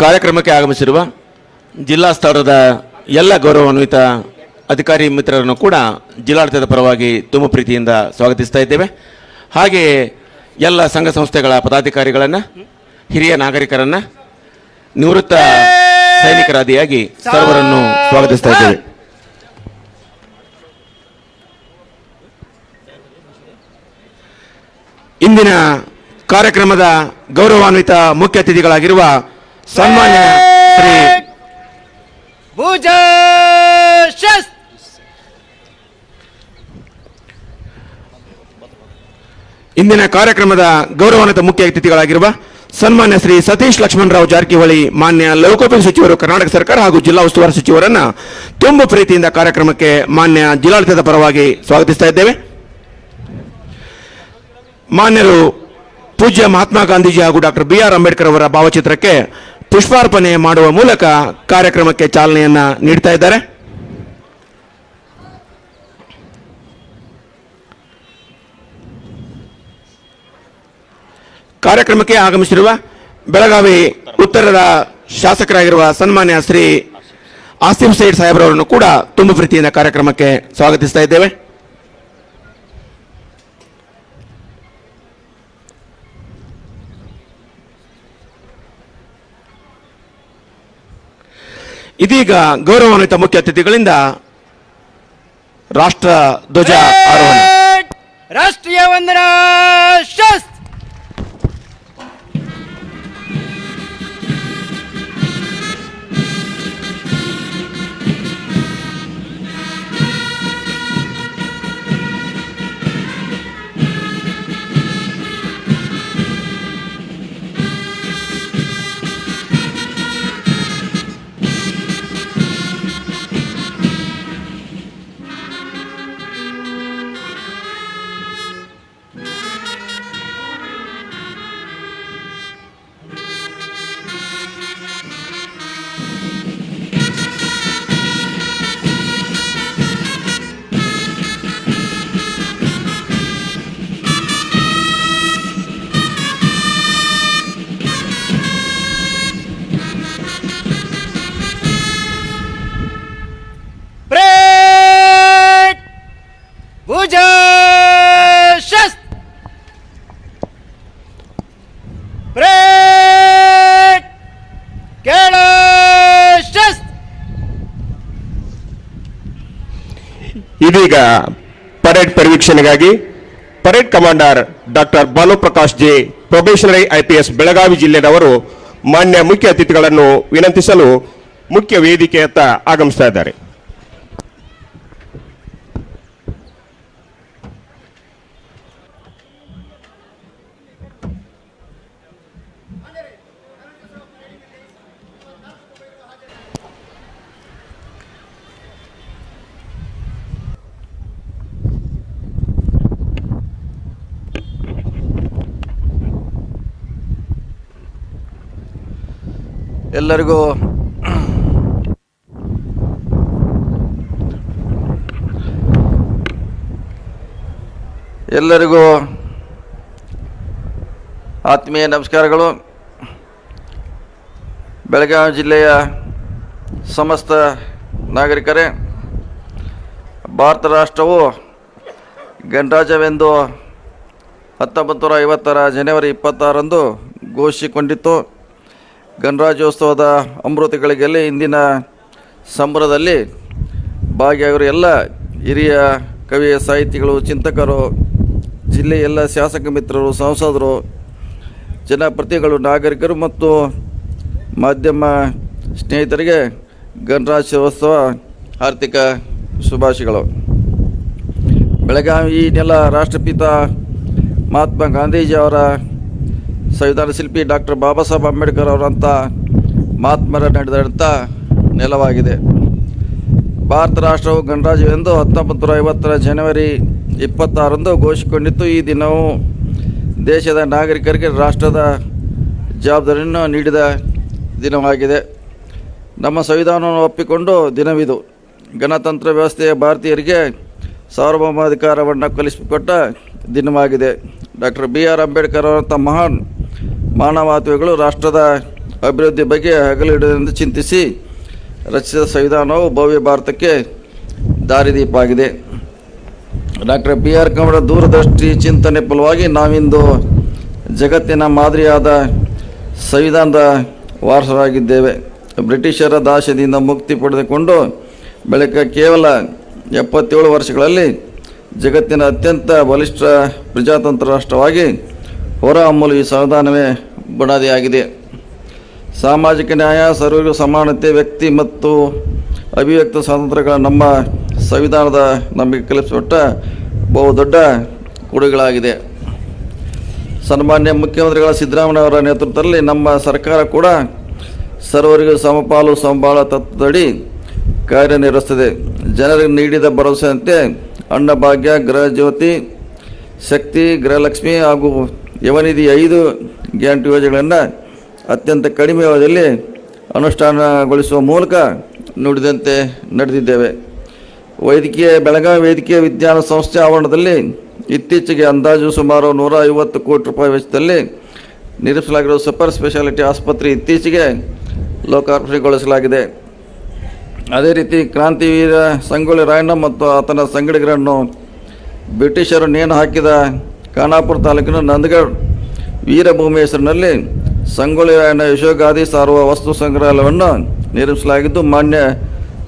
ಕಾರ್ಯಕ್ರಮಕ್ಕೆ ಆಗಮಿಸಿರುವ ಜಿಲ್ಲಾ ಸ್ತರದ ಎಲ್ಲ ಗೌರವಾನ್ವಿತ ಅಧಿಕಾರಿ ಮಿತ್ರರನ್ನು ಕೂಡ ಜಿಲ್ಲಾಡಳಿತದ ಪರವಾಗಿ ತುಂಬ ಪ್ರೀತಿಯಿಂದ ಸ್ವಾಗತಿಸ್ತಾ ಇದ್ದೇವೆ. ಹಾಗೆಯೇ ಎಲ್ಲ ಸಂಘ ಸಂಸ್ಥೆಗಳ ಪದಾಧಿಕಾರಿಗಳನ್ನು, ಹಿರಿಯ ನಾಗರಿಕರನ್ನು, ನಿವೃತ್ತ ಸೈನಿಕರಾದಿಯಾಗಿ ಸರ್ವರನ್ನು ಸ್ವಾಗತಿಸ್ತಾ ಇದ್ದೇವೆ. ಇಂದಿನ ಕಾರ್ಯಕ್ರಮದ ಗೌರವಾನ್ವಿತ ಮುಖ್ಯ ಅತಿಥಿಗಳಾಗಿರುವ ಸನ್ಮಾನ್ಯ ಶ್ರೀ ಇಂದಿನ ಕಾರ್ಯಕ್ರಮದ ಗೌರವಾನ್ವಿತ ಮುಖ್ಯ ಅತಿಥಿಗಳಾಗಿರುವ ಸನ್ಮಾನ್ಯ ಶ್ರೀ ಸತೀಶ್ ಲಕ್ಷ್ಮಣರಾವ್ ಜಾರಕಿಹೊಳಿ, ಮಾನ್ಯ ಲೋಕೋಪಯೋಗಿ ಸಚಿವರು, ಕರ್ನಾಟಕ ಸರ್ಕಾರ ಹಾಗೂ ಜಿಲ್ಲಾ ಉಸ್ತುವಾರಿ ಸಚಿವರನ್ನ ತುಂಬ ಪ್ರೀತಿಯಿಂದ ಕಾರ್ಯಕ್ರಮಕ್ಕೆ ಮಾನ್ಯ ಜಿಲ್ಲಾಡಳಿತದ ಪರವಾಗಿ ಸ್ವಾಗತಿಸ್ತಾ ಇದ್ದೇವೆ. ಮಾನ್ಯರು ಪೂಜ್ಯ ಮಹಾತ್ಮ ಗಾಂಧೀಜಿ ಹಾಗೂ ಡಾಕ್ಟರ್ BR ಅಂಬೇಡ್ಕರ್ ಅವರ ಭಾವಚಿತ್ರಕ್ಕೆ ಪುಷ್ಪಾರ್ಪಣೆ ಮಾಡುವ ಮೂಲಕ ಕಾರ್ಯಕ್ರಮಕ್ಕೆ ಚಾಲನೆಯನ್ನ ನೀಡ್ತಾ ಇದ್ದಾರೆ. ಕಾರ್ಯಕ್ರಮಕ್ಕೆ ಆಗಮಿಸಿರುವ ಬೆಳಗಾವಿ ಉತ್ತರದ ಶಾಸಕರಾಗಿರುವ ಸನ್ಮಾನ್ಯ ಶ್ರೀ ಆಸಿಫ್ ಸೈಡ್ ಸಾಹೇಬ್ರವರನ್ನು ಕೂಡ ತುಂಬ ಪ್ರೀತಿಯಿಂದ ಕಾರ್ಯಕ್ರಮಕ್ಕೆ ಸ್ವಾಗತಿಸ್ತಾ ಇದ್ದೇವೆ. ಇದೀಗ ಗೌರವಾನ್ವಿತ ಮುಖ್ಯ ಅತಿಥಿಗಳಿಂದ ರಾಷ್ಟ್ರ ಧ್ವಜ ಆರೋಹಣ. ರಾಷ್ಟ್ರೀಯ ವಂದನಾ ಶಾಸ್ತ್ರ. ಇದೀಗ ಪರೇಡ್ ಪರಿವೀಕ್ಷಣೆಗಾಗಿ parade commander doctor Bhanuprakash J, probationary IPS Belagavi ಜಿಲ್ಲೆದವರು ಮಾನ್ಯ ಮುಖ್ಯ ಅತಿಥಿಗಳನ್ನು ವಿನಂತಿಸಲು ಮುಖ್ಯ ವೇದಿಕೆಯತ್ತ ಆಗಮಿಸ್ತಾ ಇದ್ದಾರೆ. ಎಲ್ಲರಿಗೂ ಆತ್ಮೀಯ ನಮಸ್ಕಾರಗಳು. ಬೆಳಗಾವಿ ಜಿಲ್ಲೆಯ ಸಮಸ್ತ ನಾಗರಿಕರೇ, ಭಾರತ ರಾಷ್ಟ್ರವು ಗಣರಾಜ್ಯವೆಂದು 1950 ಜನವರಿ 26ರಂದು ಘೋಷಿಸಿಕೊಂಡಿತ್ತು. ಗಣರಾಜ್ಯೋತ್ಸವದ ಅಮೃತಗಳಿಗೆಲ್ಲಿ ಇಂದಿನ ಸಂಭ್ರಮದಲ್ಲಿ ಭಾಗಿಯಾಗಿರುವ ಎಲ್ಲ ಹಿರಿಯ ಕವಿ, ಸಾಹಿತಿಗಳು, ಚಿಂತಕರು, ಜಿಲ್ಲೆಯ ಎಲ್ಲ ಶಾಸಕ ಮಿತ್ರರು, ಸಂಸದರು, ಜನಪ್ರತಿನಿಧಿಗಳು, ನಾಗರಿಕರು ಮತ್ತು ಮಾಧ್ಯಮ ಸ್ನೇಹಿತರಿಗೆ ಗಣರಾಜ್ಯೋತ್ಸವ ಆರ್ಥಿಕ ಶುಭಾಶಯಗಳು. ಬೆಳಗಾವಿ ನೆಲ ರಾಷ್ಟ್ರಪಿತ ಮಹಾತ್ಮ ಗಾಂಧೀಜಿ ಅವರ, ಸಂವಿಧಾನ ಶಿಲ್ಪಿ ಡಾಕ್ಟರ್ ಬಾಬಾ ಸಾಹೇಬ್ ಅಂಬೇಡ್ಕರ್ ಅವರಂಥ ಮಹಾತ್ಮರ ನಡೆದಂಥ ನೆಲವಾಗಿದೆ. ಭಾರತ ರಾಷ್ಟ್ರವು ಗಣರಾಜ್ಯವೆಂದು 1950 ಜನವರಿ 26ರಂದು ಘೋಷಿಸಿಕೊಂಡಿತ್ತು. ಈ ದಿನವು ದೇಶದ ನಾಗರಿಕರಿಗೆ ರಾಷ್ಟ್ರದ ಜವಾಬ್ದಾರಿಯನ್ನು ನೀಡಿದ ದಿನವಾಗಿದೆ. ನಮ್ಮ ಸಂವಿಧಾನವನ್ನು ಒಪ್ಪಿಕೊಂಡು ದಿನವಿದು. ಗಣತಂತ್ರ ವ್ಯವಸ್ಥೆಯ ಭಾರತೀಯರಿಗೆ ಸಾರ್ವಭೌಮಾಧಿಕಾರವನ್ನು ಕಲಿಸಿಕೊಟ್ಟ ದಿನವಾಗಿದೆ. ಡಾಕ್ಟರ್ BR ಅಂಬೇಡ್ಕರ್ ಅವರಂಥ ಮಹಾನ್ ಮಾನವತಾವಾದಿಗಳು ರಾಷ್ಟ್ರದ ಅಭಿವೃದ್ಧಿ ಬಗ್ಗೆ ಹಗಲಿರುಳೆಂದು ಚಿಂತಿಸಿ ರಚಿಸಿದ ಸಂವಿಧಾನವು ಭವ್ಯ ಭಾರತಕ್ಕೆ ದಾರಿದೀಪ ಆಗಿದೆ. ಡಾಕ್ಟರ್ BR ಅಂಬೇಡ್ಕರ್ ದೂರದೃಷ್ಟಿ ಚಿಂತನೆ ಫಲವಾಗಿ ನಾವಿಂದು ಜಗತ್ತಿನ ಮಾದರಿಯಾದ ಸಂವಿಧಾನದ ವಾರಸರಾಗಿದ್ದೇವೆ. ಬ್ರಿಟಿಷರ ದಾಸ್ಯದಿಂದ ಮುಕ್ತಿ ಪಡೆದುಕೊಂಡು ಬಳಿಕ ಕೇವಲ 77 ವರ್ಷಗಳಲ್ಲಿ ಜಗತ್ತಿನ ಅತ್ಯಂತ ಬಲಿಷ್ಠ ಪ್ರಜಾತಂತ್ರ ರಾಷ್ಟ್ರವಾಗಿ ಹೊರಹೊಮ್ಮಲು ಈ ಸಂವಿಧಾನವೇ ಬುನಾದಿಯಾಗಿದೆ. ಸಾಮಾಜಿಕ ನ್ಯಾಯ, ಸರ್ವರಿಗೂ ಸಮಾನತೆ, ವ್ಯಕ್ತಿ ಮತ್ತು ಅಭಿವ್ಯಕ್ತ ಸ್ವಾತಂತ್ರ್ಯಗಳ ನಮ್ಮ ಸಂವಿಧಾನದ ನಮಗೆ ಕಲ್ಪಿಸಿಕೊಟ್ಟ ಬಹುದೊಡ್ಡ ಕೊಡುಗೆಗಳಾಗಿದೆ. ಸನ್ಮಾನ್ಯ ಮುಖ್ಯಮಂತ್ರಿಗಳ ಸಿದ್ದರಾಮಯ್ಯ ಅವರ ನೇತೃತ್ವದಲ್ಲಿ ನಮ್ಮ ಸರ್ಕಾರ ಕೂಡ ಸರ್ವರಿಗೂ ಸಮಪಾಲು ಸಮಬಾಳ ತತ್ವದಡಿ ಕಾರ್ಯನಿರ್ವಹಿಸುತ್ತದೆ. ಜನರಿಗೆ ನೀಡಿದ ಭರವಸೆಯಂತೆ ಅನ್ನಭಾಗ್ಯ, ಗೃಹ ಜ್ಯೋತಿ, ಶಕ್ತಿ, ಗೃಹಲಕ್ಷ್ಮಿ ಹಾಗೂ ಯುವನಿಧಿ 5 ಗ್ಯಾರಂಟಿ ಯೋಜನೆಗಳನ್ನು ಅತ್ಯಂತ ಕಡಿಮೆ ಅವಧಿಯಲ್ಲಿ ಅನುಷ್ಠಾನಗೊಳಿಸುವ ಮೂಲಕ ನುಡಿದಂತೆ ನಡೆದಿದ್ದೇವೆ. ಬೆಳಗಾವಿ ವೈದ್ಯಕೀಯ ವಿಜ್ಞಾನ ಸಂಸ್ಥೆ ಆವರಣದಲ್ಲಿ ಇತ್ತೀಚೆಗೆ ಅಂದಾಜು ಸುಮಾರು 150 ಕೋಟಿ ರೂಪಾಯಿ ವೆಚ್ಚದಲ್ಲಿ ನಿರ್ಮಿಸಲಾಗಿರುವ ಸೂಪರ್ ಸ್ಪೆಷಾಲಿಟಿ ಆಸ್ಪತ್ರೆ ಇತ್ತೀಚೆಗೆ ಲೋಕಾರ್ಪಣೆಗೊಳಿಸಲಾಗಿದೆ. ಅದೇ ರೀತಿ ಕ್ರಾಂತಿವೀರ ಸಂಗೊಳ್ಳಿ ರಾಯಣ್ಣ ಮತ್ತು ಆತನ ಸಂಗಡಿಗರನ್ನು ಬ್ರಿಟಿಷರು ನೇಣು ಹಾಕಿದ ಖಾನಾಪುರ ತಾಲೂಕಿನ ನಂದಗಢ ವೀರಭೂಮಿ ಹೆಸರಿನಲ್ಲಿ ಸಂಗೊಳ್ಳಿ ರಾಯಣ್ಣ ಯಶೋಗಾದಿ ಸಾರುವ ವಸ್ತು ಸಂಗ್ರಹಾಲಯವನ್ನು ನಿರ್ಮಿಸಲಾಗಿದ್ದು, ಮಾನ್ಯ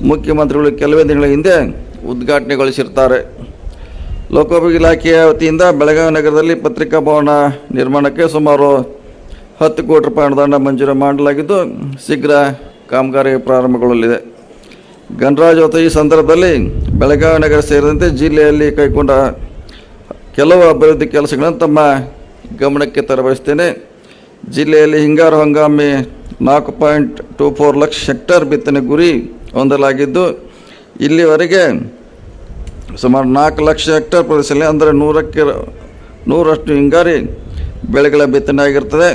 ಮುಖ್ಯಮಂತ್ರಿಗಳು ಕೆಲವೇ ದಿನಗಳ ಹಿಂದೆ ಉದ್ಘಾಟನೆಗೊಳಿಸಿರ್ತಾರೆ. ಲೋಕೋಪಯೋಗಿ ಇಲಾಖೆಯ ವತಿಯಿಂದ ಬೆಳಗಾವಿ ನಗರದಲ್ಲಿ ಪತ್ರಿಕಾ ಭವನ ನಿರ್ಮಾಣಕ್ಕೆ ಸುಮಾರು 10 ಕೋಟಿ ರೂಪಾಯಿ ಅನುದಾನ ಮಂಜೂರು ಮಾಡಲಾಗಿದ್ದು, ಶೀಘ್ರ ಕಾಮಗಾರಿ ಪ್ರಾರಂಭಗೊಳ್ಳಲಿದೆ. ಗಣರಾಜ್ಯೋತ್ಸವ ಈ ಸಂದರ್ಭದಲ್ಲಿ ಬೆಳಗಾವಿ ನಗರ ಸೇರಿದಂತೆ ಜಿಲ್ಲೆಯಲ್ಲಿ ಕೈಗೊಂಡ ಕೆಲವು ಅಭಿವೃದ್ಧಿ ಕೆಲಸಗಳನ್ನು ತಮ್ಮ ಗಮನಕ್ಕೆ ತರಬಯಸ್ತೇನೆ. ಜಿಲ್ಲೆಯಲ್ಲಿ ಹಿಂಗಾರು ಹಂಗಾಮಿ 4.24 ಲಕ್ಷ ಹೆಕ್ಟೇರ್ ಬಿತ್ತನೆ ಗುರಿ ಹೊಂದಲಾಗಿದ್ದು, ಇಲ್ಲಿವರೆಗೆ ಸುಮಾರು 4 ಲಕ್ಷ ಹೆಕ್ಟೇರ್ ಪ್ರದೇಶದಲ್ಲಿ ಅಂದರೆ 100% ಹಿಂಗಾರಿ ಬೆಳೆಗಳ ಬಿತ್ತನೆ ಆಗಿರ್ತದೆ.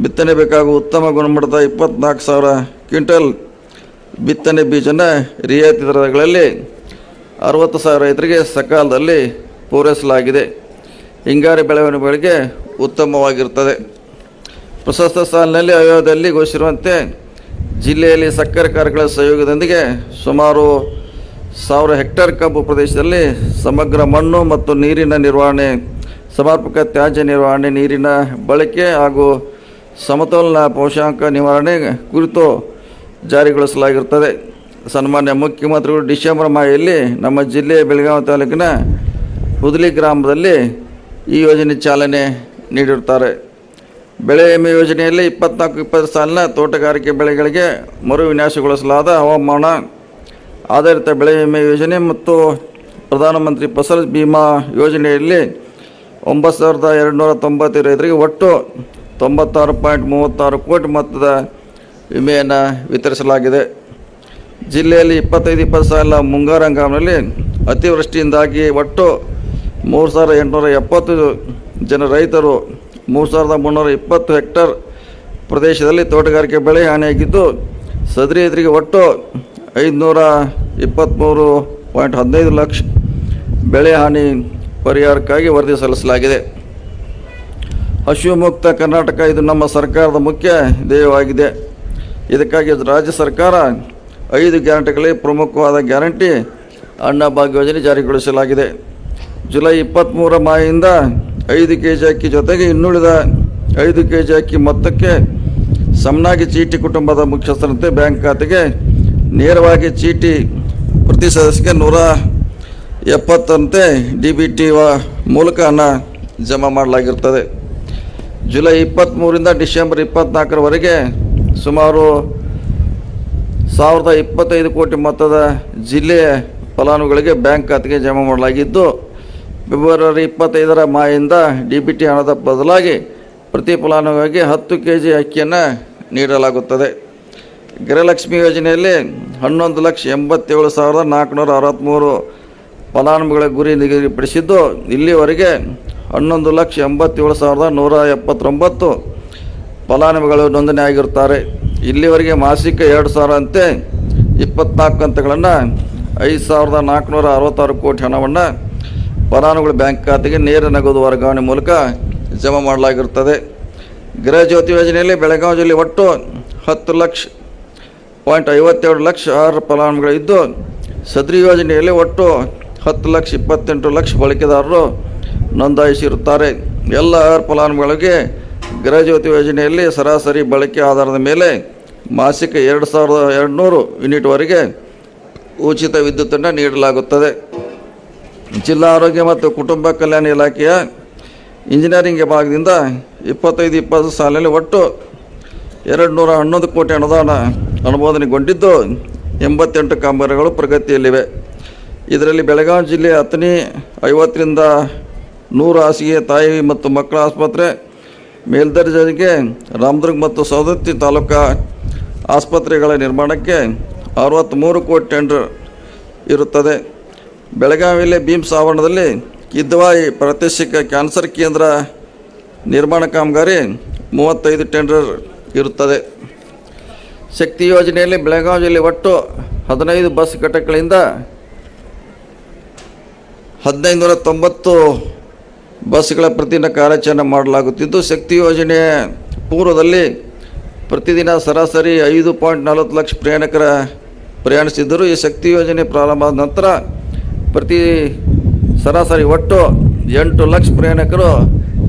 ಬಿತ್ತನೆ ಬೇಕಾಗುವ ಉತ್ತಮ ಗುಣಮಟ್ಟದ 24,000 ಕ್ವಿಂಟಲ್ ಬಿತ್ತನೆ ಬೀಜನ ರಿಯಾಯಿತಿ ದರಗಳಲ್ಲಿ 60,000 ರೈತರಿಗೆ ಸಕಾಲದಲ್ಲಿ ಪೂರೈಸಲಾಗಿದೆ. ಹಿಂಗಾರಿ ಬೆಳವಣಿಗೆಗಳಿಗೆ ಉತ್ತಮವಾಗಿರುತ್ತದೆ. ಪ್ರಸಕ್ತ ಸಾಲಿನಲ್ಲಿ ಆಯೋಗದಲ್ಲಿ ಘೋಷಿಸಿರುವಂತೆ ಜಿಲ್ಲೆಯಲ್ಲಿ ಸಕ್ಕರೆ ಕಾರ್ಖಾನೆಗಳ ಸಹಯೋಗದೊಂದಿಗೆ ಸುಮಾರು 1000 ಹೆಕ್ಟೇರ್ ಕಬ್ಬು ಪ್ರದೇಶದಲ್ಲಿ ಸಮಗ್ರ ಮಣ್ಣು ಮತ್ತು ನೀರಿನ ನಿರ್ವಹಣೆ, ಸಮರ್ಪಕ ತ್ಯಾಜ್ಯ ನಿರ್ವಹಣೆ, ನೀರಿನ ಬಳಕೆ ಹಾಗೂ ಸಮತೋಲನ ಪೋಷಕಾಂಶ ನಿವಾರಣೆ ಕುರಿತು ಜಾರಿಗೊಳಿಸಲಾಗಿರುತ್ತದೆ. ಸನ್ಮಾನ್ಯ ಮುಖ್ಯಮಂತ್ರಿಗಳು ಡಿಸೆಂಬರ್ ಮಾಹೆಯಲ್ಲಿ ನಮ್ಮ ಜಿಲ್ಲೆಯ ಬೆಳಗಾವಿ ತಾಲೂಕಿನ ಹುದಲಿ ಗ್ರಾಮದಲ್ಲಿ ಈ ಯೋಜನೆ ಚಾಲನೆ ನೀಡಿರುತ್ತಾರೆ. ಬೆಳೆ ವಿಮೆ ಯೋಜನೆಯಲ್ಲಿ 24-20 ಸಾಲಿನ ತೋಟಗಾರಿಕೆ ಬೆಳೆಗಳಿಗೆ ಮರು ವಿನ್ಯಾಸಗೊಳಿಸಲಾದ ಹವಾಮಾನ ಆಧಾರಿತ ಬೆಳೆ ವಿಮೆ ಯೋಜನೆ ಮತ್ತು ಪ್ರಧಾನಮಂತ್ರಿ ಫಸಲ್ ಬಿಮಾ ಯೋಜನೆಯಲ್ಲಿ 9,295 ರೈತರಿಗೆ ಒಟ್ಟು 96.36 ಕೋಟಿ ಮೊತ್ತದ ವಿಮೆಯನ್ನು ವಿತರಿಸಲಾಗಿದೆ. ಜಿಲ್ಲೆಯಲ್ಲಿ 25-20 ಸಾಲಿನ ಮುಂಗಾರು ಹಂಗಾಮಿನಲ್ಲಿ ಅತಿವೃಷ್ಟಿಯಿಂದಾಗಿ ಒಟ್ಟು 3,870 ಜನ ರೈತರು 3,320 ಹೆಕ್ಟೇರ್ ಪ್ರದೇಶದಲ್ಲಿ ತೋಟಗಾರಿಕೆ ಬೆಳೆ ಹಾನಿಯಾಗಿದ್ದು, ಸದರಿ ರೈತರಿಗೆ ಒಟ್ಟು 523.15 ಲಕ್ಷ ಬೆಳೆ ಹಾನಿ ಪರಿಹಾರಕ್ಕಾಗಿ ವರದಿ ಸಲ್ಲಿಸಲಾಗಿದೆ. ಹಸಿವು ಮುಕ್ತ ಕರ್ನಾಟಕ ಇದು ನಮ್ಮ ಸರ್ಕಾರದ ಮುಖ್ಯ ಧ್ಯೇಯವಾಗಿದೆ. ಇದಕ್ಕಾಗಿ ರಾಜ್ಯ ಸರ್ಕಾರ 5 ಗ್ಯಾರಂಟಿಗಳಲ್ಲಿ ಪ್ರಮುಖವಾದ ಗ್ಯಾರಂಟಿ ಅನ್ನಭಾಗ್ಯ ಯೋಜನೆ ಜಾರಿಗೊಳಿಸಲಾಗಿದೆ. ಜುಲೈ 23 ಮಾಹೆಯಿಂದ 5 ಕೆಜಿ ಅಕ್ಕಿ ಜೊತೆಗೆ ಇನ್ನುಳಿದ 5 ಕೆಜಿ ಅಕ್ಕಿ ಮೊತ್ತಕ್ಕೆ ಸಮನಾಗಿ ಚೀಟಿ ಕುಟುಂಬದ ಮುಖ್ಯಸ್ಥರಂತೆ ಬ್ಯಾಂಕ್ ಖಾತೆಗೆ ನೇರವಾಗಿ ಚೀಟಿ ಪ್ರತಿ ಸದಸ್ಯಕ್ಕೆ 170 DBT ಮೂಲಕ ಹಣ ಜಮಾ ಮಾಡಲಾಗಿರ್ತದೆ. ಜುಲೈ 23ರಿಂದ ಡಿಸೆಂಬರ್ 24ರವರೆಗೆ ಸುಮಾರು 1,025 ಕೋಟಿ ಮೊತ್ತದ ಜಿಲ್ಲೆಯ ಫಲಾನುಭವಿಗಳಿಗೆ ಬ್ಯಾಂಕ್ ಖಾತೆಗೆ ಜಮಾ ಮಾಡಲಾಗಿದ್ದು, ಫೆಬ್ರವರಿ 25ರ ಮಾಹೆಯಿಂದ DBT ಹಣದ ಬದಲಾಗಿ ಪ್ರತಿ ಫಲಾನುಭವಿಗೆ 10 ಕೆಜಿ ಅಕ್ಕಿಯನ್ನು ನೀಡಲಾಗುತ್ತದೆ. ಗೃಹಲಕ್ಷ್ಮಿ ಯೋಜನೆಯಲ್ಲಿ 11,87,463 ಫಲಾನುಭವಿಗಳ ಗುರಿ ನಿಗದಿಪಡಿಸಿದ್ದು, ಇಲ್ಲಿವರೆಗೆ 11,87,179 ಫಲಾನುಭವಿಗಳು ನೋಂದಣಿ ಆಗಿರುತ್ತಾರೆ. ಇಲ್ಲಿವರೆಗೆ ಮಾಸಿಕ 2,000 ಅಂತೆ 24 ಕಂತುಗಳನ್ನು 5,466 ಕೋಟಿ ಹಣವನ್ನು ಫಲಾನುಭವಿಗಳ ಬ್ಯಾಂಕ್ ಖಾತೆಗೆ ನೇರ ನಗದು ವರ್ಗಾವಣೆ ಮೂಲಕ ಜಮಾ ಮಾಡಲಾಗಿರುತ್ತದೆ. ಗೃಹ ಜ್ಯೋತಿ ಯೋಜನೆಯಲ್ಲಿ ಬೆಳಗಾವಿ ಜಿಲ್ಲೆ ಒಟ್ಟು 10,52 ಅರ್ಹ ಫಲಾನುಭವಿಗಳಿದ್ದು ಸದರಿ ಯೋಜನೆಯಲ್ಲಿ ಒಟ್ಟು 10,28,00,000 ಬಳಕೆದಾರರು ನೋಂದಾಯಿಸಿರುತ್ತಾರೆ. ಎಲ್ಲ ಅರ್ಹ ಫಲಾನುಭವಿಗಳಿಗೆ ಗೃಹಜ್ಯೋತಿ ಯೋಜನೆಯಲ್ಲಿ ಸರಾಸರಿ ಬಳಕೆ ಆಧಾರದ ಮೇಲೆ ಮಾಸಿಕ 2,200 ಯೂನಿಟ್ವರೆಗೆ ಉಚಿತ ವಿದ್ಯುತ್ತನ್ನು ನೀಡಲಾಗುತ್ತದೆ. ಜಿಲ್ಲಾ ಆರೋಗ್ಯ ಮತ್ತು ಕುಟುಂಬ ಕಲ್ಯಾಣ ಇಲಾಖೆಯ ಇಂಜಿನಿಯರಿಂಗ್ ವಿಭಾಗದಿಂದ 25-20 ಸಾಲಿನಲ್ಲಿ ಒಟ್ಟು 211 ಕೋಟಿ ಅನುದಾನ ಅನುಮೋದನೆಗೊಂಡಿದ್ದು 88 ಕಾಮಗಾರಿಗಳು ಪ್ರಗತಿಯಲ್ಲಿವೆ. ಇದರಲ್ಲಿ ಬೆಳಗಾವಿ ಜಿಲ್ಲೆಯ ಅಥಣಿ 50ರಿಂದ 100 ಹಾಸಿಗೆ ತಾಯಿ ಮತ್ತು ಮಕ್ಕಳ ಆಸ್ಪತ್ರೆ, ಮೇಲ್ದರ್ಜೆಗೆ ರಾಮದುರ್ಗ ಮತ್ತು ಸವದತ್ತಿ ತಾಲೂಕಾ ಆಸ್ಪತ್ರೆಗಳ ನಿರ್ಮಾಣಕ್ಕೆ 63 ಕೋಟಿ ಟೆಂಡರ್ ಇರುತ್ತದೆ. ಬೆಳಗಾವಿಯಲ್ಲಿ ಭೀಮ್ಸ್ ಆವರಣದಲ್ಲಿ ಕಿದ್ವಾಯಿ ಪ್ರಾದೇಶಿಕ ಕ್ಯಾನ್ಸರ್ ಕೇಂದ್ರ ನಿರ್ಮಾಣ ಕಾಮಗಾರಿ 35 ಟೆಂಡರ್ ಇರುತ್ತದೆ. ಶಕ್ತಿ ಯೋಜನೆಯಲ್ಲಿ ಬೆಳಗಾವಿ ಜಿಲ್ಲೆ ಒಟ್ಟು 15 ಬಸ್ ಘಟಕಗಳಿಂದ 1590 ಬಸ್ಗಳ ಪ್ರತಿದಿನ ಕಾರ್ಯಾಚರಣೆ ಮಾಡಲಾಗುತ್ತಿದ್ದು, ಶಕ್ತಿ ಯೋಜನೆಯ ಪೂರ್ವದಲ್ಲಿ ಪ್ರತಿದಿನ ಸರಾಸರಿ 5.40 ಲಕ್ಷ ಪ್ರಯಾಣಿಕರ ಪ್ರಯಾಣಿಸಿದ್ದರು. ಈ ಶಕ್ತಿ ಯೋಜನೆ ಪ್ರಾರಂಭ ಆದ ನಂತರ ಸರಾಸರಿ ಒಟ್ಟು 8 ಲಕ್ಷ ಪ್ರಯಾಣಿಕರು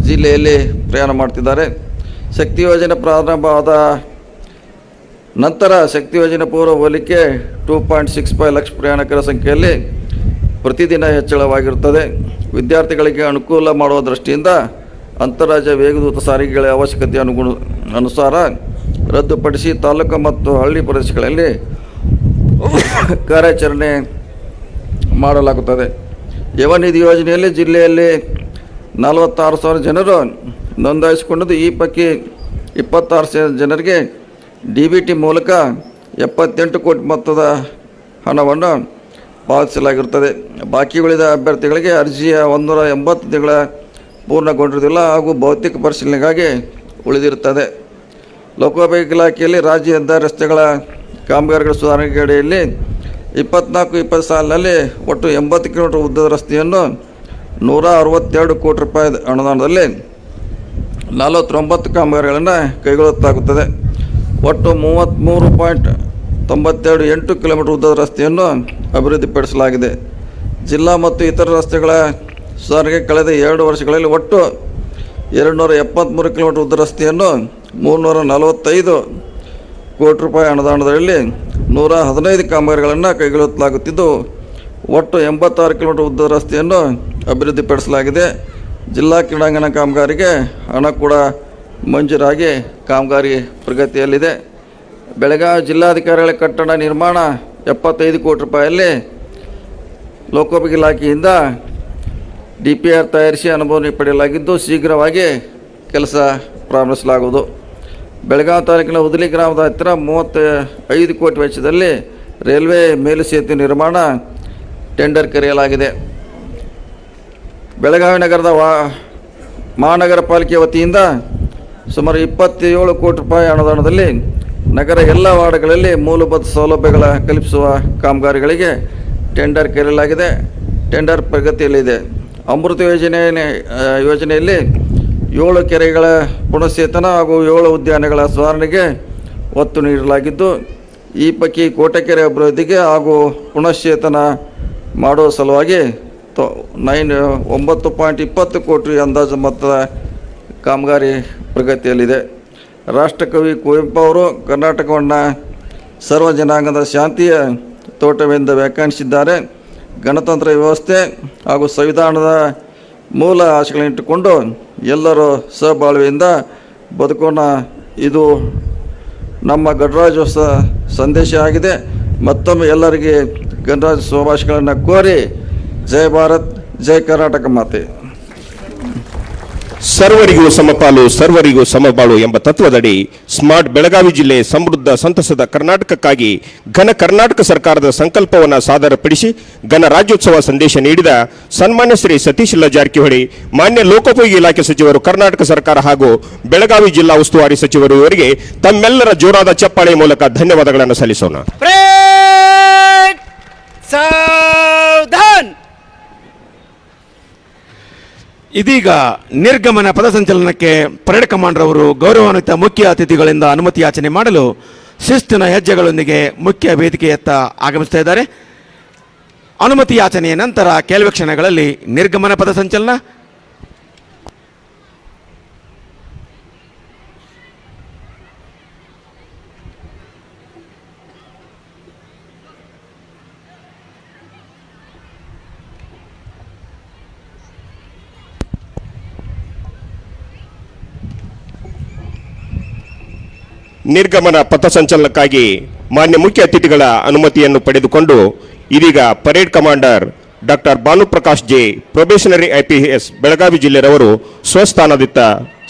ಜಿಲ್ಲೆಯಲ್ಲಿ ಪ್ರಯಾಣ ಮಾಡ್ತಿದ್ದಾರೆ. ಶಕ್ತಿ ಯೋಜನೆ ಪ್ರಾರಂಭ ಆದ ನಂತರ ಶಕ್ತಿ ಯೋಜನೆ ಪೂರ್ವ ಹೋಲಿಕೆ 2.65 ಲಕ್ಷ ಪ್ರಯಾಣಿಕರ ಸಂಖ್ಯೆಯಲ್ಲಿ ಪ್ರತಿದಿನ ಹೆಚ್ಚಳವಾಗಿರುತ್ತದೆ. ವಿದ್ಯಾರ್ಥಿಗಳಿಗೆ ಅನುಕೂಲ ಮಾಡುವ ದೃಷ್ಟಿಯಿಂದ ಅಂತಾರಾಜ್ಯ ವೇಗದೂತ ಸಾರಿಗೆಗಳ ಅವಶ್ಯಕತೆ ಅನುಸಾರ ರದ್ದುಪಡಿಸಿ ತಾಲೂಕು ಮತ್ತು ಹಳ್ಳಿ ಪ್ರದೇಶಗಳಲ್ಲಿ ಕಾರ್ಯಾಚರಣೆ ಮಾಡಲಾಗುತ್ತದೆ. ಯವನಿಧಿ ಯೋಜನೆಯಲ್ಲಿ ಜಿಲ್ಲೆಯಲ್ಲಿ 46,000 ಜನರು ನೋಂದಾಯಿಸಿಕೊಂಡಿದ್ದು, ಈ ಪೈಕಿ 26,000 ಜನರಿಗೆ DBT ಮೂಲಕ 78 ಕೋಟಿ ಮೊತ್ತದ ಹಣವನ್ನು ಪಾವತಿಸಲಾಗಿರುತ್ತದೆ. ಬಾಕಿ ಉಳಿದ ಅಭ್ಯರ್ಥಿಗಳಿಗೆ ಅರ್ಜಿಯ 180 ದಿನಗಳ ಪೂರ್ಣಗೊಂಡಿರುವುದಿಲ್ಲ ಹಾಗೂ ಭೌತಿಕ ಪರಿಶೀಲನೆಗಾಗಿ ಉಳಿದಿರುತ್ತದೆ. ಲೋಕೋಪಯೋಗಿ ಇಲಾಖೆಯಲ್ಲಿ ರಾಜ್ಯ ಹೆದ್ದಾರಿ ರಸ್ತೆಗಳ ಕಾಮಗಾರಿಗಳ ಸುಧಾರಣೆ ಅಡಿಯಲ್ಲಿ 24-20 ಸಾಲಿನಲ್ಲಿ ಒಟ್ಟು 80 ಕಿಲೋಮೀಟರ್ ಉದ್ದದ ರಸ್ತೆಯನ್ನು 162 ಕೋಟಿ ರೂಪಾಯಿ ಅನುದಾನದಲ್ಲಿ 49 ಕಾಮಗಾರಿಗಳನ್ನು ಕೈಗೊಳ್ಳಲಾಗುತ್ತದೆ. ಒಟ್ಟು 33.928 ಕಿಲೋಮೀಟರ್ ಉದ್ದದ ರಸ್ತೆಯನ್ನು ಅಭಿವೃದ್ಧಿಪಡಿಸಲಾಗಿದೆ. ಜಿಲ್ಲಾ ಮತ್ತು ಇತರ ರಸ್ತೆಗಳ ಸುಧಾರಣೆಗೆ ಕಳೆದ 2 ವರ್ಷಗಳಲ್ಲಿ ಒಟ್ಟು 273 ಕಿಲೋಮೀಟರ್ ಉದ್ದ ರಸ್ತೆಯನ್ನು 345 ಕೋಟಿ ರೂಪಾಯಿ ಅನುದಾನದಲ್ಲಿ 115 ಕಾಮಗಾರಿಗಳನ್ನು ಕೈಗೊಳ್ಳಲಾಗುತ್ತಿದ್ದು, ಒಟ್ಟು 86 ಕಿಲೋಮೀಟರ್ ಉದ್ದದ ರಸ್ತೆಯನ್ನು ಅಭಿವೃದ್ಧಿಪಡಿಸಲಾಗಿದೆ. ಜಿಲ್ಲಾ ಕ್ರೀಡಾಂಗಣ ಕಾಮಗಾರಿಗೆ ಹಣ ಕೂಡ ಮಂಜೂರಾಗಿ ಕಾಮಗಾರಿ ಪ್ರಗತಿಯಲ್ಲಿದೆ. ಬೆಳಗಾವಿ ಜಿಲ್ಲಾಧಿಕಾರಿಗಳ ಕಟ್ಟಡ ನಿರ್ಮಾಣ 75 ಕೋಟಿ ರೂಪಾಯಿಯಲ್ಲಿ ಲೋಕೋಪಯೋಗಿ ಇಲಾಖೆಯಿಂದ DPR ತಯಾರಿಸಿ ಅನುಮೋದನೆ ಪಡೆಯಲಾಗಿದ್ದು, ಶೀಘ್ರವಾಗಿ ಕೆಲಸ ಪ್ರಾರಂಭಿಸಲಾಗುವುದು. ಬೆಳಗಾವಿ ತಾಲೂಕಿನ ಉದಲಿ ಗ್ರಾಮದ ಹತ್ತಿರ 35 ಕೋಟಿ ವೆಚ್ಚದಲ್ಲಿ ರೈಲ್ವೆ ಮೇಲು ಸೇತುವೆ ನಿರ್ಮಾಣ ಟೆಂಡರ್ ಕರೆಯಲಾಗಿದೆ. ಬೆಳಗಾವಿ ನಗರದ ಮಹಾನಗರ ಪಾಲಿಕೆ ವತಿಯಿಂದ ಸುಮಾರು 27 ಕೋಟಿ ರೂಪಾಯಿ ಅನುದಾನದಲ್ಲಿ ನಗರ ಎಲ್ಲ ವಾರ್ಡ್ಗಳಲ್ಲಿ ಮೂಲಭೂತ ಸೌಲಭ್ಯಗಳ ಕಲ್ಪಿಸುವ ಕಾಮಗಾರಿಗಳಿಗೆ ಟೆಂಡರ್ ಕರೆಯಲಾಗಿದೆ. ಟೆಂಡರ್ ಪ್ರಗತಿಯಲ್ಲಿದೆ. ಅಮೃತ ಯೋಜನೆಯಲ್ಲಿ 7 ಕೆರೆಗಳ ಪುನಶ್ಚೇತನ ಹಾಗೂ 7 ಉದ್ಯಾನಗಳ ಸುಧಾರಣೆಗೆ ಒತ್ತು ನೀಡಲಾಗಿದ್ದು, ಈ ಪೈಕಿ ಕೋಟೆಕೆರೆ ಅಭಿವೃದ್ಧಿಗೆ ಹಾಗೂ ಪುನಶ್ಚೇತನ ಮಾಡುವ ಸಲುವಾಗಿ 9.20 ಕೋಟಿ ಅಂದಾಜು ಮೊತ್ತದ ಕಾಮಗಾರಿ ಪ್ರಗತಿಯಲ್ಲಿದೆ. ರಾಷ್ಟ್ರಕವಿ ಕುವೆಂಪು ಅವರು ಕರ್ನಾಟಕವನ್ನು ಸರ್ವ ಜನಾಂಗದ ಶಾಂತಿಯ ತೋಟವೆಂದು ವ್ಯಾಖ್ಯಾನಿಸಿದ್ದಾರೆ. ಗಣತಂತ್ರ ವ್ಯವಸ್ಥೆ ಹಾಗೂ ಸಂವಿಧಾನದ ಮೂಲ ಆಶಯಗಳನ್ನಿಟ್ಟುಕೊಂಡು ಎಲ್ಲರೂ ಸಹಬಾಳ್ವೆಯಿಂದ ಬದುಕೋಣ, ಇದು ನಮ್ಮ ಗಣರಾಜ್ಯೋತ್ಸವ ಸಂದೇಶ ಆಗಿದೆ. ಮತ್ತೊಮ್ಮೆ ಎಲ್ಲರಿಗೆ ಗಣರಾಜ್ಯ ಶುಭಾಶಯಗಳನ್ನು ಕೋರಿ ಜೈ ಭಾರತ್, ಜೈ ಕರ್ನಾಟಕ ಮಾತೆ. ಸರ್ವರಿಗೂ ಸಮಪಾಲು ಸರ್ವರಿಗೂ ಸಮಬಾಳು ಎಂಬ ತತ್ವದಡಿ ಸ್ಮಾರ್ಟ್ ಬೆಳಗಾವಿ ಜಿಲ್ಲೆ ಸಮೃದ್ಧ ಸಂತಸದ ಕರ್ನಾಟಕಕ್ಕಾಗಿ ಘನ ಕರ್ನಾಟಕ ಸರ್ಕಾರದ ಸಂಕಲ್ಪವನ್ನು ಸಾದರಪಡಿಸಿ ಘನ ರಾಜ್ಯೋತ್ಸವ ಸಂದೇಶ ನೀಡಿದ ಸನ್ಮಾನ್ಯ ಶ್ರೀ ಸತೀಶ್ ಜಾರಕಿಹೊಳಿ, ಮಾನ್ಯ ಲೋಕೋಪಯೋಗಿ ಇಲಾಖೆ ಸಚಿವರು, ಕರ್ನಾಟಕ ಸರ್ಕಾರ ಹಾಗೂ ಬೆಳಗಾವಿ ಜಿಲ್ಲಾ ಉಸ್ತುವಾರಿ ಸಚಿವರು ಇವರಿಗೆ ತಮ್ಮೆಲ್ಲರ ಜೋರಾದ ಚಪ್ಪಾಳೆ ಮೂಲಕ ಧನ್ಯವಾದಗಳನ್ನು ಸಲ್ಲಿಸೋಣ. ಸಾವಧಾನ್. ಇದೀಗ ನಿರ್ಗಮನ ಪಥಸಂಚಲನಕ್ಕೆ ಪರೇಡ್ ಕಮಾಂಡರ್ ಅವರು ಗೌರವಾನ್ವಿತ ಮುಖ್ಯ ಅತಿಥಿಗಳಿಂದ ಅನುಮತಿ ಯಾಚನೆ ಮಾಡಲು ಶಿಸ್ತಿನ ಹೆಜ್ಜೆಗಳೊಂದಿಗೆ ಮುಖ್ಯ ವೇದಿಕೆಯತ್ತ ಆಗಮಿಸ್ತಾ ಇದ್ದಾರೆ. ಅನುಮತಿ ಯಾಚನೆಯ ನಂತರ ಕೆಲವೇ ಕ್ಷಣಗಳಲ್ಲಿ ನಿರ್ಗಮನ ಪಥಸಂಚಲನ. ನಿರ್ಗಮನ ಪಥಸಂಚಲನಕ್ಕಾಗಿ ಮಾನ್ಯ ಮುಖ್ಯ ಅತಿಥಿಗಳ ಅನುಮತಿಯನ್ನು ಪಡೆದುಕೊಂಡು ಇದೀಗ parade commander doctor Bhanuprakash J, probationary IPS Belagavi ಜಿಲ್ಲೆಯವರು ಸ್ವಸ್ಥಾನದಿತ್ತ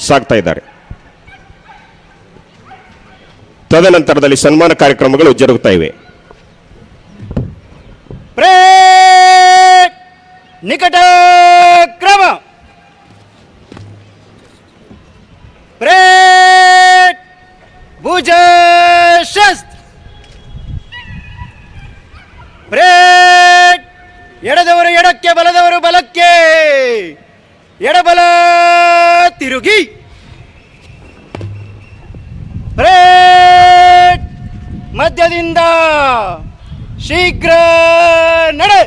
ಸಾಗ್ತಾ ಇದ್ದಾರೆ. ತದನಂತರದಲ್ಲಿ ಸನ್ಮಾನ ಕಾರ್ಯಕ್ರಮಗಳು ಜರುಗುತ್ತಾ ಇವೆ. ಪರೇಡ್ ನಿಕಟ ಕ್ರಮ. ಪರೇಡ್ ಭುಜ ಶಸ್ತ್ರ. ಪರೇಡ್ ಎಡದವರು ಎಡಕ್ಕೆ, ಬಲದವರು ಬಲಕ್ಕೆ. ಎಡಬಲ ತಿರುಗಿ. ಪರೇಡ್ ಮಧ್ಯದಿಂದ ಶೀಘ್ರ ನಡೆ.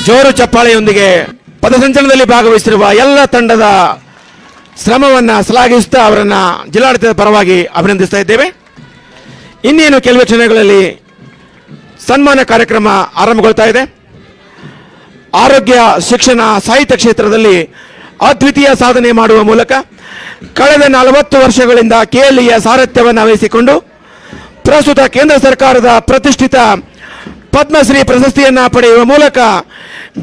ಜೋರು ಚಪ್ಪಾಳೆಯೊಂದಿಗೆ ಪಥಸಂಚಲನದಲ್ಲಿ ಭಾಗವಹಿಸಿರುವ ಎಲ್ಲ ತಂಡದ ಶ್ರಮವನ್ನು ಶ್ಲಾಘಿಸುತ್ತಾ ಅವರನ್ನು ಜಿಲ್ಲಾಡಳಿತದ ಪರವಾಗಿ ಅಭಿನಂದಿಸ್ತಾ ಇದ್ದೇವೆ. ಇನ್ನೇನು ಕೆಲವೇ ಕ್ಷಣಗಳಲ್ಲಿ ಸನ್ಮಾನ ಕಾರ್ಯಕ್ರಮ ಆರಂಭಗೊಳ್ತಾ ಇದೆ. ಆರೋಗ್ಯ, ಶಿಕ್ಷಣ, ಸಾಹಿತ್ಯ ಕ್ಷೇತ್ರದಲ್ಲಿ ಅದ್ವಿತೀಯ ಸಾಧನೆ ಮಾಡುವ ಮೂಲಕ ಕಳೆದ 40 ವರ್ಷಗಳಿಂದ KLEಯ ಸಾರಥ್ಯವನ್ನು ವಹಿಸಿಕೊಂಡು ಪ್ರಸ್ತುತ ಕೇಂದ್ರ ಸರ್ಕಾರದ ಪ್ರತಿಷ್ಠಿತ ಪದ್ಮಶ್ರೀ ಪ್ರಶಸ್ತಿಯನ್ನು ಪಡೆಯುವ ಮೂಲಕ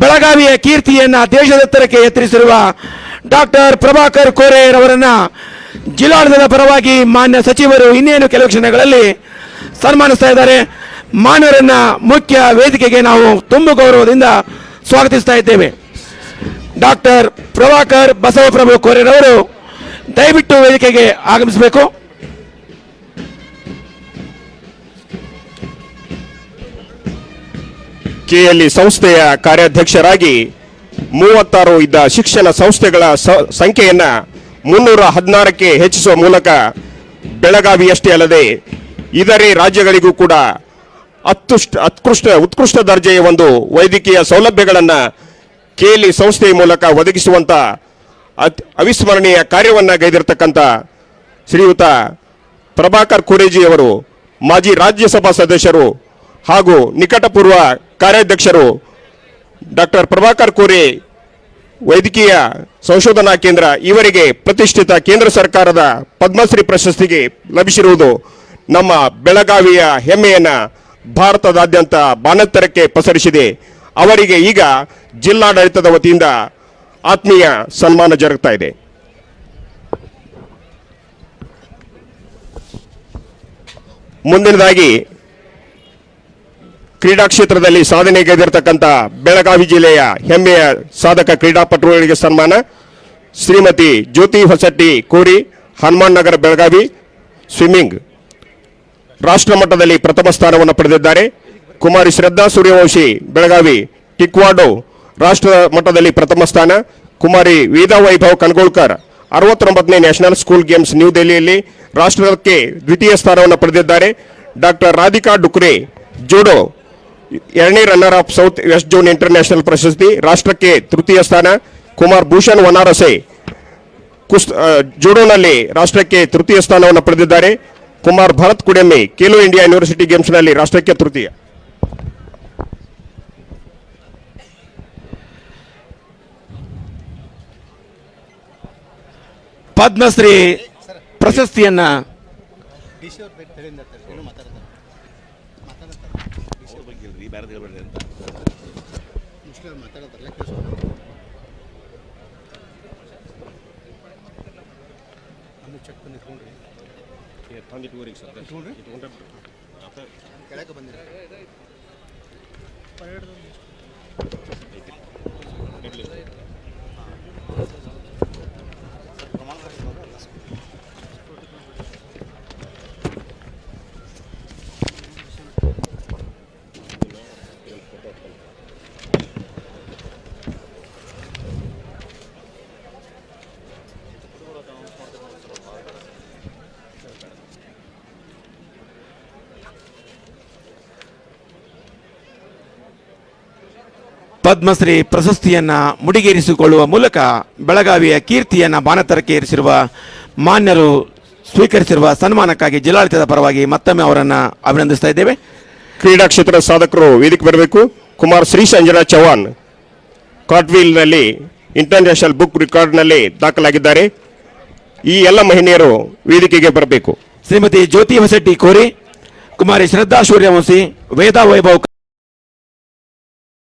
ಬೆಳಗಾವಿಯ ಕೀರ್ತಿಯನ್ನು ದೇಶದೆತ್ತರಕ್ಕೆ ಎತ್ತರಿಸಿರುವ ಡಾಕ್ಟರ್ ಪ್ರಭಾಕರ್ ಕೋರೆಯವರನ್ನು ಜಿಲ್ಲಾಡಳಿತದ ಪರವಾಗಿ ಮಾನ್ಯ ಸಚಿವರು ಇನ್ನೇನು ಕೆಲವು ಕ್ಷಣಗಳಲ್ಲಿ ಸನ್ಮಾನಿಸ್ತಾ ಇದ್ದಾರೆ. ಮಾನ್ಯರನ್ನ ಮುಖ್ಯ ವೇದಿಕೆಗೆ ನಾವು ತುಂಬ ಗೌರವದಿಂದ ಸ್ವಾಗತಿಸ್ತಾ ಇದ್ದೇವೆ. ಡಾಕ್ಟರ್ ಪ್ರಭಾಕರ್ ಬಸವಪ್ರಭು ಕೋರೆರವರು ದಯವಿಟ್ಟು ವೇದಿಕೆಗೆ ಆಗಮಿಸಬೇಕು. KLE ಸಂಸ್ಥೆಯ ಕಾರ್ಯಾಧ್ಯಕ್ಷರಾಗಿ 36 ಇದ್ದ ಶಿಕ್ಷಣ ಸಂಸ್ಥೆಗಳ ಸಂಖ್ಯೆಯನ್ನ 316ಕ್ಕೆ ಹೆಚ್ಚಿಸುವ ಮೂಲಕ ಬೆಳಗಾವಿಯಷ್ಟೇ ಅಲ್ಲದೆ ಇತರೆ ರಾಜ್ಯಗಳಿಗೂ ಕೂಡ ಉತ್ಕೃಷ್ಟ ದರ್ಜೆಯ ಒಂದು ವೈದ್ಯಕೀಯ ಸೌಲಭ್ಯಗಳನ್ನು KLE ಸಂಸ್ಥೆಯ ಮೂಲಕ ಒದಗಿಸುವಂತ ಅವಿಸ್ಮರಣೀಯ ಕಾರ್ಯವನ್ನು ಗೈದಿರತಕ್ಕಂಥ ಶ್ರೀಯುತ ಪ್ರಭಾಕರ್ ಕೋರೆಜಿಯವರು ಮಾಜಿ ರಾಜ್ಯಸಭಾ ಸದಸ್ಯರು ಹಾಗೂ ನಿಕಟಪೂರ್ವ ಕಾರ್ಯಾಧ್ಯಕ್ಷರು ಡಾಕ್ಟರ್ ಪ್ರಭಾಕರ್ ಕೋರೆ ವೈದ್ಯಕೀಯ ಸಂಶೋಧನಾ ಕೇಂದ್ರ ಇವರಿಗೆ ಪ್ರತಿಷ್ಠಿತ ಕೇಂದ್ರ ಸರ್ಕಾರದ ಪದ್ಮಶ್ರೀ ಪ್ರಶಸ್ತಿಗೆ ಲಭಿಸಿರುವುದು ನಮ್ಮ ಬೆಳಗಾವಿಯ ಹೆಮ್ಮೆಯನ್ನ ಭಾರತದಾದ್ಯಂತ ಬಾನೆತ್ತರಕ್ಕೆ ಪಸರಿಸಿದೆ. ಅವರಿಗೆ ಈಗ ಜಿಲ್ಲಾಡಳಿತದ ವತಿಯಿಂದ ಆತ್ಮೀಯ ಸನ್ಮಾನ ಜರುಗ್ತಾ ಇದೆ. ಮುಂದಿನದಾಗಿ ಕ್ರೀಡಾ ಕ್ಷೇತ್ರದಲ್ಲಿ ಸಾಧನೆಗೈದಿರತಕ್ಕಂಥ ಬೆಳಗಾವಿ ಜಿಲ್ಲೆಯ ಹೆಮ್ಮೆಯ ಸಾಧಕ ಕ್ರೀಡಾಪಟುಗಳಿಗೆ ಸನ್ಮಾನ. ಶ್ರೀಮತಿ ಜ್ಯೋತಿ ಹೊಸಟ್ಟಿ ಕೋರಿ, ಹನುಮಾನ್ ನಗರ ಬೆಳಗಾವಿ, ಸ್ವಿಮ್ಮಿಂಗ್ ರಾಷ್ಟ್ರ ಮಟ್ಟದಲ್ಲಿ ಪ್ರಥಮ ಸ್ಥಾನವನ್ನು ಪಡೆದಿದ್ದಾರೆ. ಕುಮಾರಿ ಶ್ರದ್ಧಾ ಸೂರ್ಯವಂಶಿ ಬೆಳಗಾವಿ, ಟಿಕ್ವಾಡೋ ರಾಷ್ಟ್ರ ಮಟ್ಟದಲ್ಲಿ ಪ್ರಥಮ ಸ್ಥಾನ. ಕುಮಾರಿ ವೇದಾ ವೈಭವ್ ಕನ್ಗೋಳ್ಕರ್ 69ನೇ ನ್ಯಾಷನಲ್ ಸ್ಕೂಲ್ ಗೇಮ್ಸ್ ನ್ಯೂ ದೆಹಲಿಯಲ್ಲಿ ರಾಷ್ಟ್ರಕ್ಕೆ ದ್ವಿತೀಯ ಸ್ಥಾನವನ್ನು ಪಡೆದಿದ್ದಾರೆ. ಡಾಕ್ಟರ್ ರಾಧಿಕಾ ಡುಕ್ರೆ ಜೂಡೋ 2ನೇ runner up south west zone international ಪ್ರಶಸ್ತಿ, ರಾಷ್ಟ್ರಕ್ಕೆ ತೃತೀಯ ಸ್ಥಾನ. ಕುಮಾರ್ ಭೂಷಣ್ ವನಾರಸೆ ಜೂಡೋನಲ್ಲಿ ರಾಷ್ಟ್ರಕ್ಕೆ ತೃತೀಯ ಸ್ಥಾನವನ್ನು ಪಡೆದಿದ್ದಾರೆ. ಕುಮಾರ್ ಭರತ್ ಕುಡೆಮ್ಮಿ ಖೇಲೋ ಇಂಡಿಯಾ ಯೂನಿವರ್ಸಿಟಿ ಗೇಮ್ಸ್ನಲ್ಲಿ ರಾಷ್ಟ್ರಕ್ಕೆ ತೃತೀಯ. ಪದ್ಮಶ್ರೀ ಪ್ರಶಸ್ತಿಯನ್ನ ಪದ್ಮಶ್ರೀ ಪ್ರಶಸ್ತಿಯನ್ನ ಮುಡಿಗೇರಿಸಿಕೊಳ್ಳುವ ಮೂಲಕ ಬೆಳಗಾವಿಯ ಕೀರ್ತಿಯನ್ನ ಬಾನತರಕ್ಕೆ ಏರಿಸಿರುವ ಮಾನ್ಯರು ಸ್ವೀಕರಿಸಿರುವ ಸನ್ಮಾನಕ್ಕಾಗಿ ಜಿಲ್ಲಾಡಳಿತದ ಪರವಾಗಿ ಮತ್ತೊಮ್ಮೆ ಅವರನ್ನು ಅಭಿನಂದಿಸ್ತಾ ಇದ್ದೇವೆ. ಕ್ರೀಡಾ ಕ್ಷೇತ್ರದ ಸಾಧಕರು ವೇದಿಕೆ ಬರಬೇಕು. ಕುಮಾರ್ ಶ್ರೀ ಸಂಜನಾ ಚೌಹಾಣ್ ಕಾರ್ಟ್ವೀಲ್ನಲ್ಲಿ ಇಂಟರ್ನ್ಯಾಷನಲ್ ಬುಕ್ ರೆಕಾರ್ಡ್ನಲ್ಲಿ ದಾಖಲಾಗಿದ್ದಾರೆ. ಈ ಎಲ್ಲ ಮಹಿಳೆಯರು ವೇದಿಕೆಗೆ ಬರಬೇಕು. ಶ್ರೀಮತಿ ಜ್ಯೋತಿ ಹೊಸಟ್ಟಿ ಕೋರಿ, ಕುಮಾರಿ ಶ್ರದ್ಧಾ ಸೂರ್ಯವಂಶಿ, ವೇದಾ ವೈಭವ್